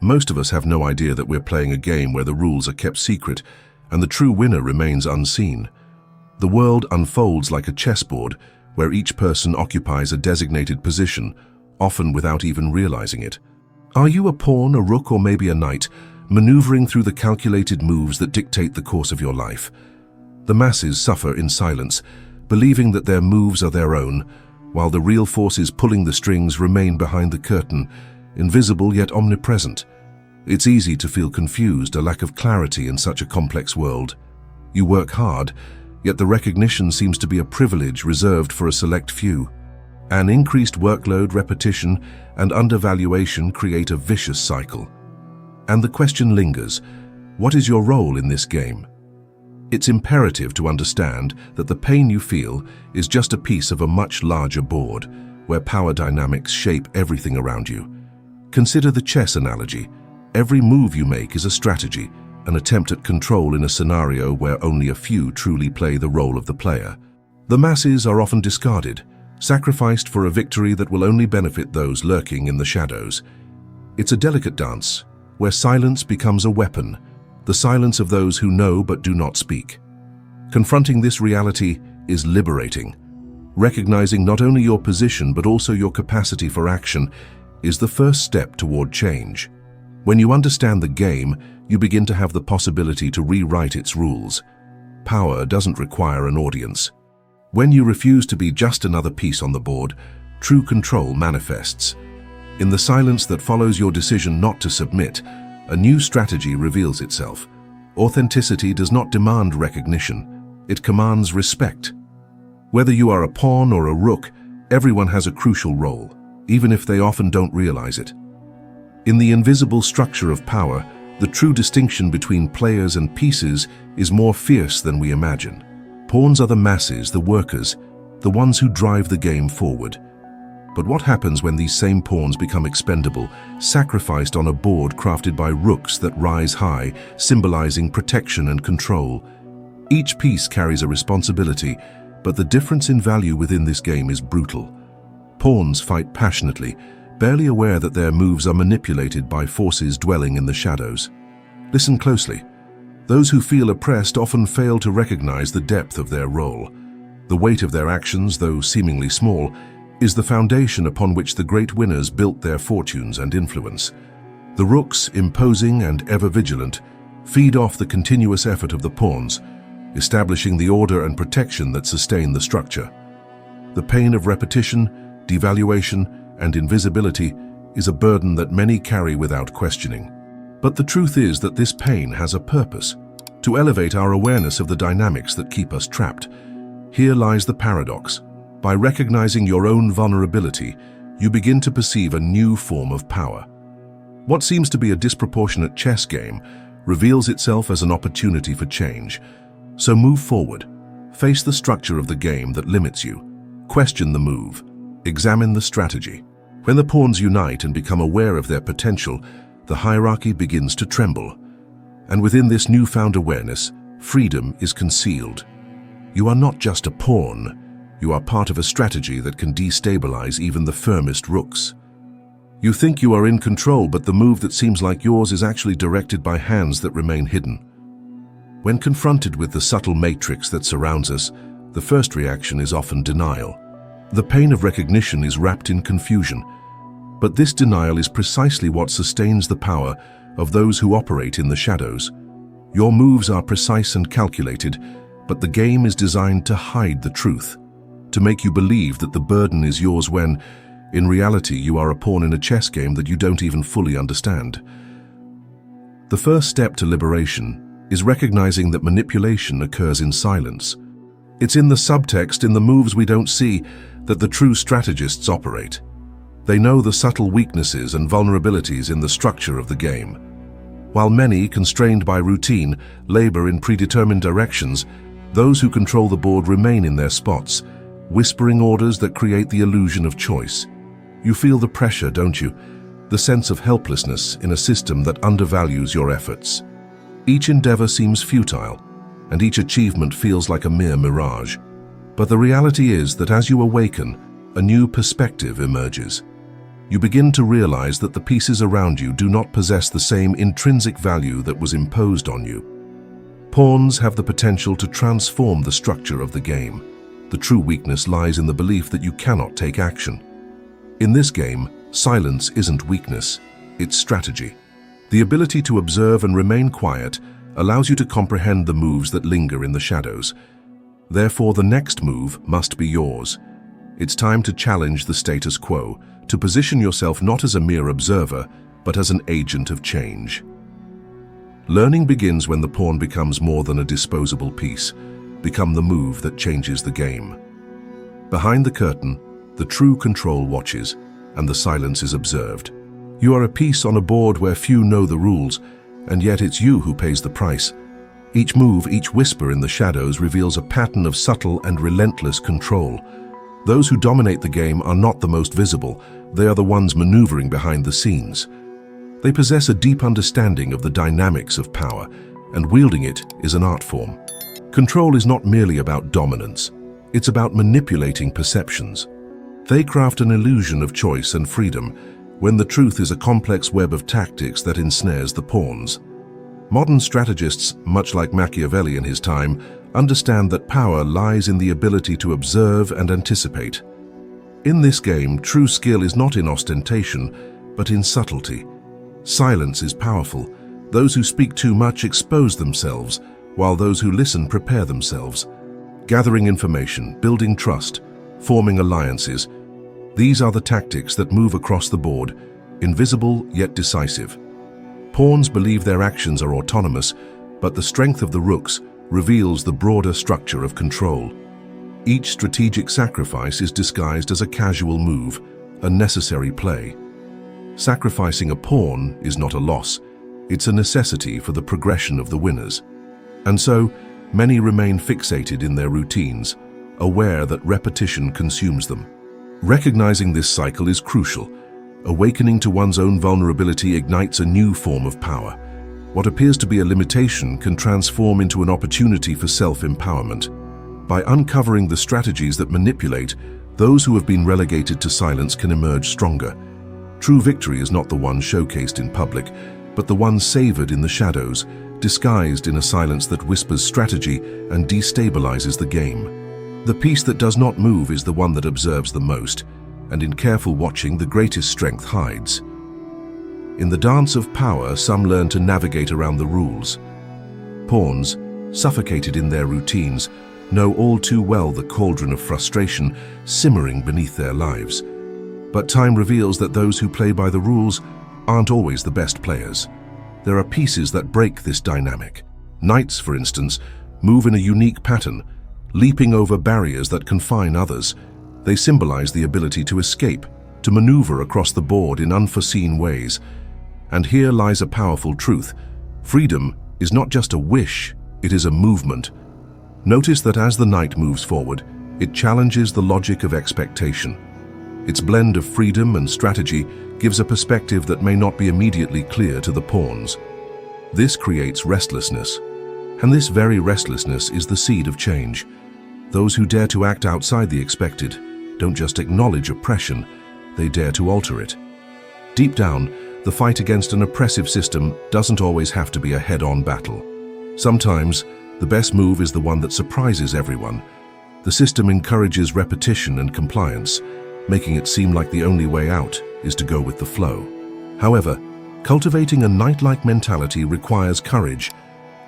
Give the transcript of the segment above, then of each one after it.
Most of us have no idea that we're playing a game where the rules are kept secret and the true winner remains unseen. The world unfolds like a chessboard where each person occupies a designated position, often without even realizing it. Are you a pawn, a rook, or maybe a knight, maneuvering through the calculated moves that dictate the course of your life? The masses suffer in silence, believing that their moves are their own, while the real forces pulling the strings remain behind the curtain, invisible yet omnipresent. It's easy to feel confused, a lack of clarity in such a complex world. You work hard, yet the recognition seems to be a privilege reserved for a select few. An increased workload, repetition, and undervaluation create a vicious cycle. And the question lingers, what is your role in this game? It's imperative to understand that the pain you feel is just a piece of a much larger board, where power dynamics shape everything around you. Consider the chess analogy. Every move you make is a strategy, an attempt at control in a scenario where only a few truly play the role of the player. The masses are often discarded, sacrificed for a victory that will only benefit those lurking in the shadows. It's a delicate dance, where silence becomes a weapon, the silence of those who know but do not speak. Confronting this reality is liberating. Recognizing not only your position but also your capacity for action is the first step toward change. When you understand the game, you begin to have the possibility to rewrite its rules. Power doesn't require an audience. When you refuse to be just another piece on the board, true control manifests. In the silence that follows your decision not to submit, a new strategy reveals itself. Authenticity does not demand recognition. It commands respect. Whether you are a pawn or a rook, everyone has a crucial role, even if they often don't realize it. In the invisible structure of power, the true distinction between players and pieces is more fierce than we imagine. Pawns are the masses, the workers, the ones who drive the game forward. But what happens when these same pawns become expendable, sacrificed on a board crafted by rooks that rise high, symbolizing protection and control? Each piece carries a responsibility, but the difference in value within this game is brutal. Pawns fight passionately, barely aware that their moves are manipulated by forces dwelling in the shadows. Listen closely. Those who feel oppressed often fail to recognize the depth of their role. The weight of their actions, though seemingly small, is the foundation upon which the great winners built their fortunes and influence. The rooks, imposing and ever vigilant, feed off the continuous effort of the pawns, establishing the order and protection that sustain the structure. The pain of repetition, devaluation, and invisibility is a burden that many carry without questioning. But the truth is that this pain has a purpose: to elevate our awareness of the dynamics that keep us trapped. Here lies the paradox. By recognizing your own vulnerability, you begin to perceive a new form of power. What seems to be a disproportionate chess game reveals itself as an opportunity for change. So move forward. Face the structure of the game that limits you. Question the move. Examine the strategy. When the pawns unite and become aware of their potential, the hierarchy begins to tremble. And within this newfound awareness, freedom is concealed. You are not just a pawn. You are part of a strategy that can destabilize even the firmest rooks. You think you are in control, but the move that seems like yours is actually directed by hands that remain hidden. When confronted with the subtle matrix that surrounds us, the first reaction is often denial. The pain of recognition is wrapped in confusion, but this denial is precisely what sustains the power of those who operate in the shadows. Your moves are precise and calculated, but the game is designed to hide the truth, to make you believe that the burden is yours when, in reality, you are a pawn in a chess game that you don't even fully understand. The first step to liberation is recognizing that manipulation occurs in silence. It's in the subtext, in the moves we don't see, that the true strategists operate. They know the subtle weaknesses and vulnerabilities in the structure of the game. While many, constrained by routine, labor in predetermined directions, those who control the board remain in their spots, whispering orders that create the illusion of choice. You feel the pressure, don't you? The sense of helplessness in a system that undervalues your efforts. Each endeavor seems futile, and each achievement feels like a mere mirage. But the reality is that as you awaken, a new perspective emerges. you begin to realize that the pieces around you do not possess the same intrinsic value that was imposed on you. Pawns have the potential to transform the structure of the game. The true weakness lies in the belief that you cannot take action. In this game, silence isn't weakness, it's strategy. The ability to observe and remain quiet allows you to comprehend the moves that linger in the shadows. Therefore, the next move must be yours. It's time to challenge the status quo, to position yourself not as a mere observer, but as an agent of change. Learning begins when the pawn becomes more than a disposable piece, become the move that changes the game. Behind the curtain, the true control watches, and the silence is observed. You are a piece on a board where few know the rules, and yet it's you who pays the price. Each move, each whisper in the shadows reveals a pattern of subtle and relentless control. Those who dominate the game are not the most visible, they are the ones maneuvering behind the scenes. They possess a deep understanding of the dynamics of power, and wielding it is an art form. Control is not merely about dominance, it's about manipulating perceptions. They craft an illusion of choice and freedom, when the truth is a complex web of tactics that ensnares the pawns. Modern strategists, much like Machiavelli in his time, understand that power lies in the ability to observe and anticipate. In this game, true skill is not in ostentation, but in subtlety. Silence is powerful. Those who speak too much expose themselves, while those who listen prepare themselves. Gathering information, building trust, forming alliances, these are the tactics that move across the board, invisible yet decisive. Pawns believe their actions are autonomous, but the strength of the rooks reveals the broader structure of control. Each strategic sacrifice is disguised as a casual move, a necessary play. Sacrificing a pawn is not a loss, it's a necessity for the progression of the winners. And so, many remain fixated in their routines, aware that repetition consumes them. Recognizing this cycle is crucial. Awakening to one's own vulnerability ignites a new form of power. What appears to be a limitation can transform into an opportunity for self-empowerment. By uncovering the strategies that manipulate, those who have been relegated to silence can emerge stronger. True victory is not the one showcased in public, but the one savored in the shadows, disguised in a silence that whispers strategy and destabilizes the game. The piece that does not move is the one that observes the most, and in careful watching the greatest strength hides. In the dance of power, some learn to navigate around the rules. Pawns, suffocated in their routines, know all too well the cauldron of frustration simmering beneath their lives. But time reveals that those who play by the rules aren't always the best players. There are pieces that break this dynamic. Knights, for instance, move in a unique pattern, leaping over barriers that confine others. They symbolize the ability to escape, to maneuver across the board in unforeseen ways. And here lies a powerful truth. Freedom is not just a wish, it is a movement. Notice that as the knight moves forward, it challenges the logic of expectation. Its blend of freedom and strategy gives a perspective that may not be immediately clear to the pawns. This creates restlessness, and this very restlessness is the seed of change. Those who dare to act outside the expected don't just acknowledge oppression, they dare to alter it. Deep down, the fight against an oppressive system doesn't always have to be a head-on battle. Sometimes, the best move is the one that surprises everyone. The system encourages repetition and compliance, making it seem like the only way out is to go with the flow. However, cultivating a knight-like mentality requires courage,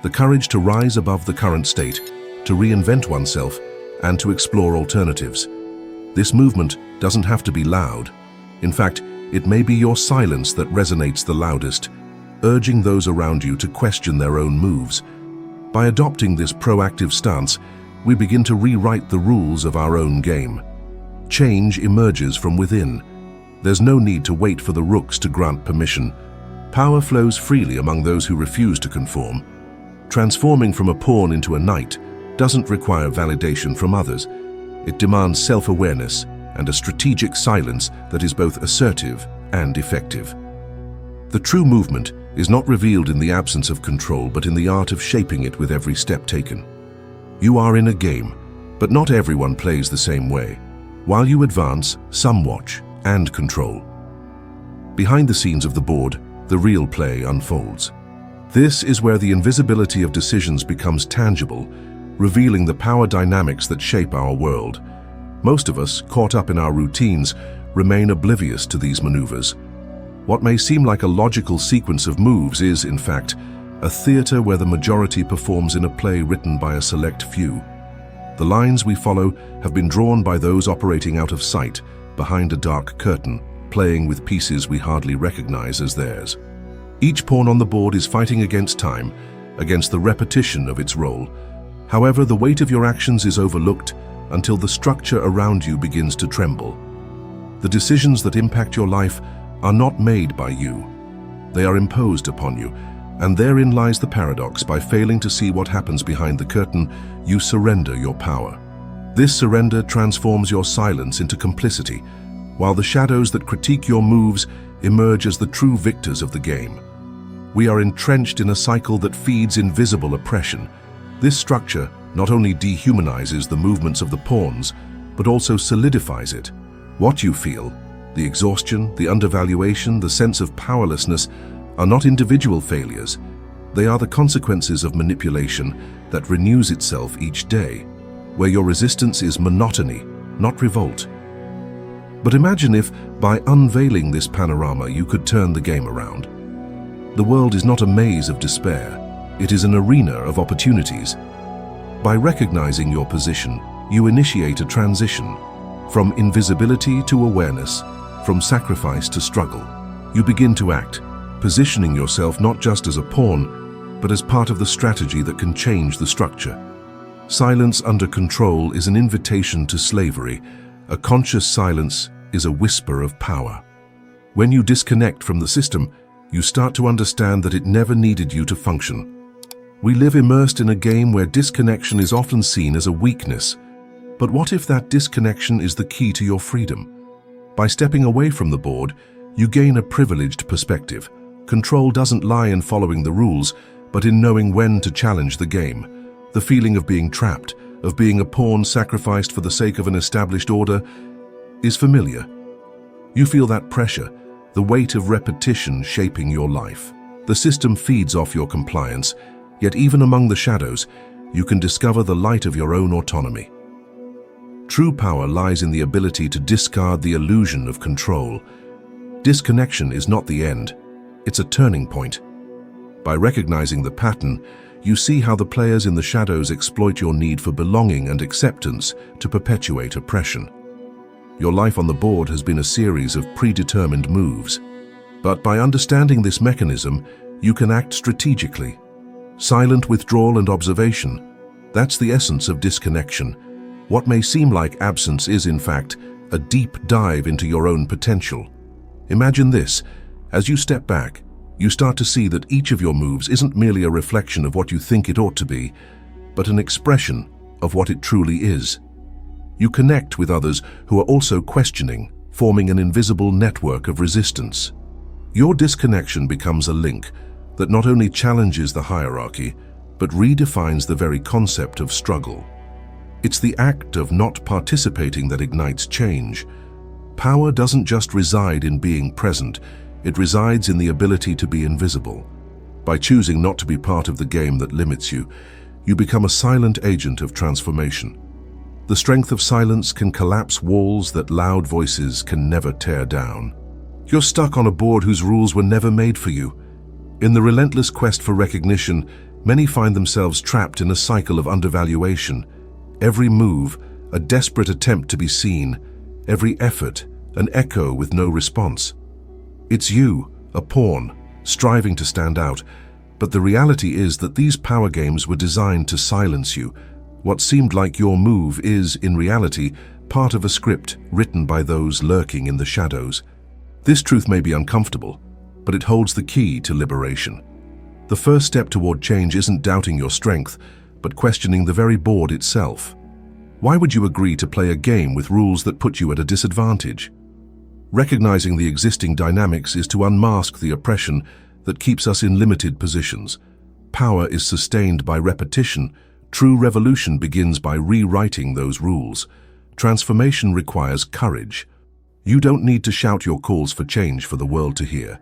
the courage to rise above the current state, to reinvent oneself, and to explore alternatives. This movement doesn't have to be loud. In fact, it may be your silence that resonates the loudest, urging those around you to question their own moves. By adopting this proactive stance, we begin to rewrite the rules of our own game. Change emerges from within. There's no need to wait for the rooks to grant permission. Power flows freely among those who refuse to conform. Transforming from a pawn into a knight doesn't require validation from others. It demands self-awareness and a strategic silence that is both assertive and effective. The true movement is not revealed in the absence of control, but in the art of shaping it with every step taken. You are in a game, but not everyone plays the same way. While you advance, some watch and control. Behind the scenes of the board, the real play unfolds. This is where the invisibility of decisions becomes tangible, revealing the power dynamics that shape our world. Most of us, caught up in our routines, remain oblivious to these maneuvers. What may seem like a logical sequence of moves is, in fact, a theater where the majority performs in a play written by a select few. The lines we follow have been drawn by those operating out of sight, behind a dark curtain, playing with pieces we hardly recognize as theirs. Each pawn on the board is fighting against time, against the repetition of its role. However, the weight of your actions is overlooked until the structure around you begins to tremble. The decisions that impact your life are not made by you. They are imposed upon you, and therein lies the paradox. By failing to see what happens behind the curtain, you surrender your power. This surrender transforms your silence into complicity, while the shadows that critique your moves emerge as the true victors of the game. We are entrenched in a cycle that feeds invisible oppression. This structure not only dehumanizes the movements of the pawns, but also solidifies it. What you feel, the exhaustion, the undervaluation, the sense of powerlessness, are not individual failures. They are the consequences of manipulation that renews itself each day, where your resistance is monotony, not revolt. But imagine if, by unveiling this panorama, you could turn the game around. The world is not a maze of despair. It is an arena of opportunities. By recognizing your position, you initiate a transition from invisibility to awareness, from sacrifice to struggle. You begin to act, positioning yourself not just as a pawn, but as part of the strategy that can change the structure. Silence under control is an invitation to slavery. A conscious silence is a whisper of power. When you disconnect from the system, you start to understand that it never needed you to function. We live immersed in a game where disconnection is often seen as a weakness. But what if that disconnection is the key to your freedom? By stepping away from the board, you gain a privileged perspective. Control doesn't lie in following the rules, but in knowing when to challenge the game. The feeling of being trapped, of being a pawn sacrificed for the sake of an established order, is familiar. You feel that pressure, the weight of repetition shaping your life. The system feeds off your compliance, yet even among the shadows, you can discover the light of your own autonomy. True power lies in the ability to discard the illusion of control. Disconnection is not the end, it's a turning point. By recognizing the pattern, you see how the players in the shadows exploit your need for belonging and acceptance to perpetuate oppression. Your life on the board has been a series of predetermined moves. But by understanding this mechanism, you can act strategically. Silent withdrawal and observation, that's the essence of disconnection. What may seem like absence is, in fact, a deep dive into your own potential. Imagine this: as you step back, you start to see that each of your moves isn't merely a reflection of what you think it ought to be, but an expression of what it truly is. You connect with others who are also questioning, forming an invisible network of resistance. Your disconnection becomes a link that not only challenges the hierarchy, but redefines the very concept of struggle. It's the act of not participating that ignites change. Power doesn't just reside in being present, it resides in the ability to be invisible. By choosing not to be part of the game that limits you, you become a silent agent of transformation. The strength of silence can collapse walls that loud voices can never tear down. You're stuck on a board whose rules were never made for you. In the relentless quest for recognition, many find themselves trapped in a cycle of undervaluation. Every move, a desperate attempt to be seen. Every effort, an echo with no response. It's you, a pawn, striving to stand out. But the reality is that these power games were designed to silence you. What seemed like your move is, in reality, part of a script written by those lurking in the shadows. This truth may be uncomfortable, but it holds the key to liberation. The first step toward change isn't doubting your strength, but questioning the very board itself. Why would you agree to play a game with rules that put you at a disadvantage? Recognizing the existing dynamics is to unmask the oppression that keeps us in limited positions. Power is sustained by repetition. True revolution begins by rewriting those rules. Transformation requires courage. You don't need to shout your calls for change for the world to hear.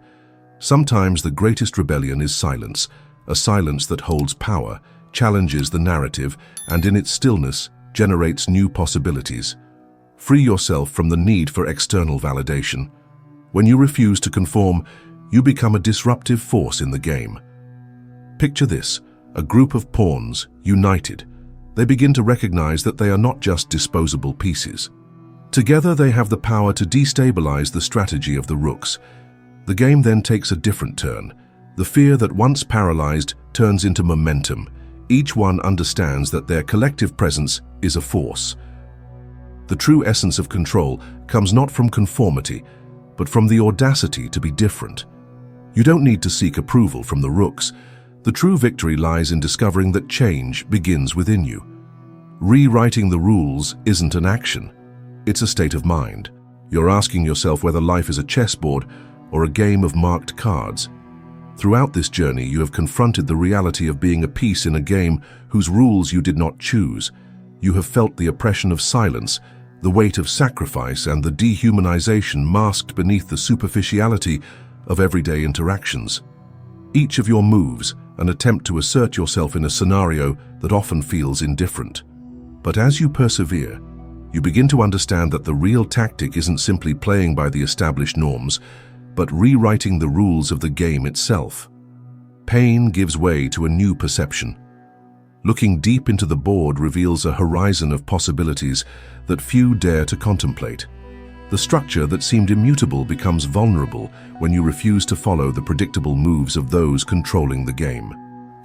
Sometimes the greatest rebellion is silence, a silence that holds power, challenges the narrative, and in its stillness generates new possibilities. Free yourself from the need for external validation. When you refuse to conform, you become a disruptive force in the game. Picture this, a group of pawns, united. They begin to recognize that they are not just disposable pieces. Together they have the power to destabilize the strategy of the rooks. The game then takes a different turn. The fear that once paralyzed turns into momentum. Each one understands that their collective presence is a force. The true essence of control comes not from conformity, but from the audacity to be different. You don't need to seek approval from the rooks. The true victory lies in discovering that change begins within you. Rewriting the rules isn't an action. It's a state of mind. You're asking yourself whether life is a chessboard or a game of marked cards. Throughout this journey, you have confronted the reality of being a piece in a game whose rules you did not choose. You have felt the oppression of silence, the weight of sacrifice, and the dehumanization masked beneath the superficiality of everyday interactions. Each of your moves, an attempt to assert yourself in a scenario that often feels indifferent. But as you persevere, you begin to understand that the real tactic isn't simply playing by the established norms, but rewriting the rules of the game itself. Pain gives way to a new perception. Looking deep into the board reveals a horizon of possibilities that few dare to contemplate. The structure that seemed immutable becomes vulnerable when you refuse to follow the predictable moves of those controlling the game.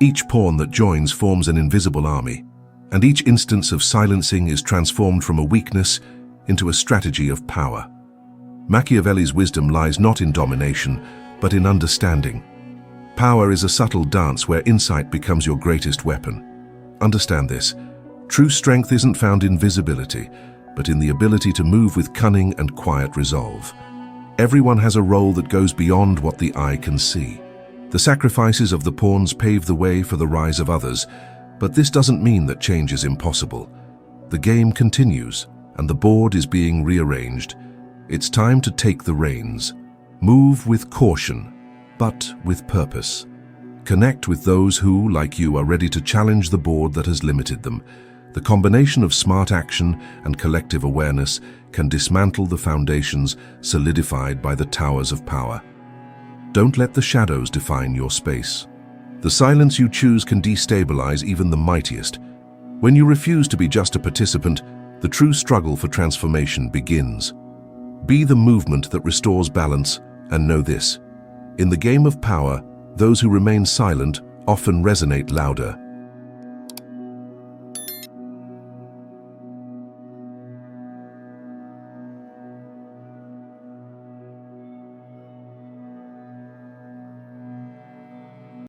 Each pawn that joins forms an invisible army, and each instance of silencing is transformed from a weakness into a strategy of power. Machiavelli's wisdom lies not in domination, but in understanding. Power is a subtle dance where insight becomes your greatest weapon. Understand this. True strength isn't found in visibility, but in the ability to move with cunning and quiet resolve. Everyone has a role that goes beyond what the eye can see. The sacrifices of the pawns pave the way for the rise of others, but this doesn't mean that change is impossible. The game continues, and the board is being rearranged. It's time to take the reins. Move with caution, but with purpose. Connect with those who, like you, are ready to challenge the board that has limited them. The combination of smart action and collective awareness can dismantle the foundations solidified by the towers of power. Don't let the shadows define your space. The silence you choose can destabilize even the mightiest. When you refuse to be just a participant, the true struggle for transformation begins. Be the movement that restores balance, and know this. In the game of power, those who remain silent often resonate louder.